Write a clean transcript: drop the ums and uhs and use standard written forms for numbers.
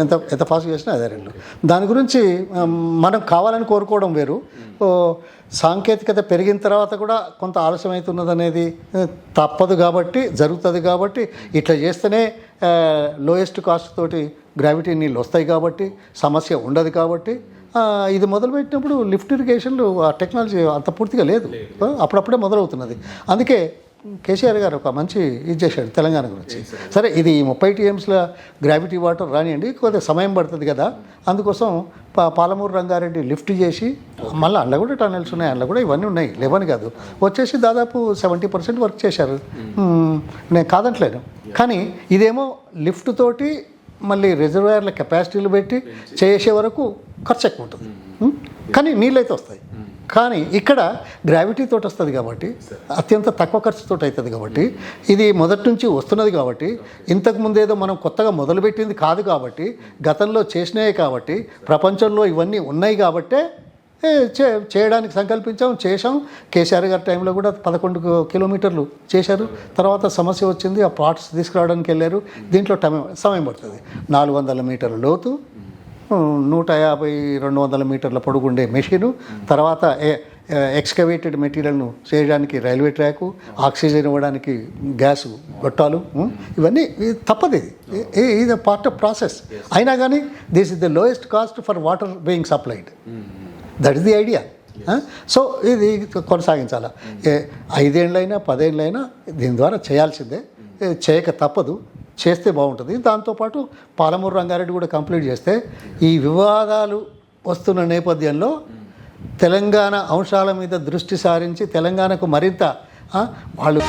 ఎంత ఎంత ఫాస్ట్గా చేసినా అదే రేట్లు. దాని గురించి మనం కావాలని కోరుకోవడం వేరు. సాంకేతికత పెరిగిన తర్వాత కూడా కొంత ఆలస్యం అవుతున్నది అనేది తప్పదు కాబట్టి, జరుగుతుంది కాబట్టి, ఇట్లా చేస్తేనే లోయెస్ట్ కాస్ట్ తోటి గ్రావిటీ నీళ్ళు వస్తాయి కాబట్టి సమస్య ఉండదు కాబట్టి ఇది మొదలుపెట్టినప్పుడు లిఫ్ట్ ఇరిగేషన్లు ఆ టెక్నాలజీ అంత పూర్తిగా లేదు, అప్పుడప్పుడే మొదలవుతున్నది. అందుకే కేసీఆర్ గారు ఒక మంచి ఇది చేశాడు తెలంగాణ గురించి. సరే ఇది 30 టీఎంస్ల గ్రావిటీ వాటర్ రానియండి, కొద్దిగా సమయం పడుతుంది కదా, అందుకోసం పాలమూరు రంగారెడ్డి లిఫ్ట్ చేసి మళ్ళీ అందులో కూడా టనెల్స్ ఉన్నాయి, అందులో కూడా ఇవన్నీ ఉన్నాయి, లేవని కాదు, వచ్చేసి దాదాపు 70% వర్క్ చేశారు. నేను కాదంటలేను, కానీ ఇదేమో లిఫ్ట్ తోటి మళ్ళీ రిజర్వాయర్ల కెపాసిటీలు పెట్టి చేసే వరకు ఖర్చు ఎక్కువ ఉంటుంది, కానీ నీళ్ళైతే వస్తాయి. కానీ ఇక్కడ గ్రావిటీ తోటి వస్తుంది కాబట్టి, అత్యంత తక్కువ ఖర్చుతో అవుతుంది కాబట్టి, ఇది మొదటి నుంచి వస్తున్నది కాబట్టి, ఇంతకుముందు ఏదో మనం కొత్తగా మొదలుపెట్టింది కాదు కాబట్టి, గతంలో చేసినాయి కాబట్టి, ప్రపంచంలో ఇవన్నీ ఉన్నాయి కాబట్టే చేయడానికి చేశాం. కేసీఆర్ గారి టైంలో కూడా 11 కిలోమీటర్లు చేశారు. తర్వాత సమస్య వచ్చింది, ఆ పార్ట్స్ తీసుకురావడానికి వెళ్ళారు. దీంట్లో సమయం పడుతుంది. 400 మీటర్ల లోతు, 150-200 మీటర్ల పొడుగుండే మెషిను, తర్వాత ఎక్స్కవేటెడ్ మెటీరియల్ను చేయడానికి రైల్వే ట్రాకు, ఆక్సిజన్ ఇవ్వడానికి గ్యాస్ గొట్టాలు, ఇవన్నీ తప్పదు. ఇది పార్ట్ ఆఫ్ ప్రాసెస్. అయినా కానీ this is the lowest cost for water being supplied. That is the idea. So ఇది కొనసాగించాలి. 5 ఏళ్ళైనా 10 ఏళ్ళైనా దీని ద్వారా చేయాల్సిందే, చేయక తప్పదు, చేస్తే బాగుంటుంది. దాంతోపాటు పాలమూరు రంగారెడ్డి కూడా కంప్లీట్ చేస్తే ఈ వివాదాలు వస్తున్న నేపథ్యంలో తెలంగాణ అంశాల మీద దృష్టి సారించి తెలంగాణకు మరింత వాళ్ళు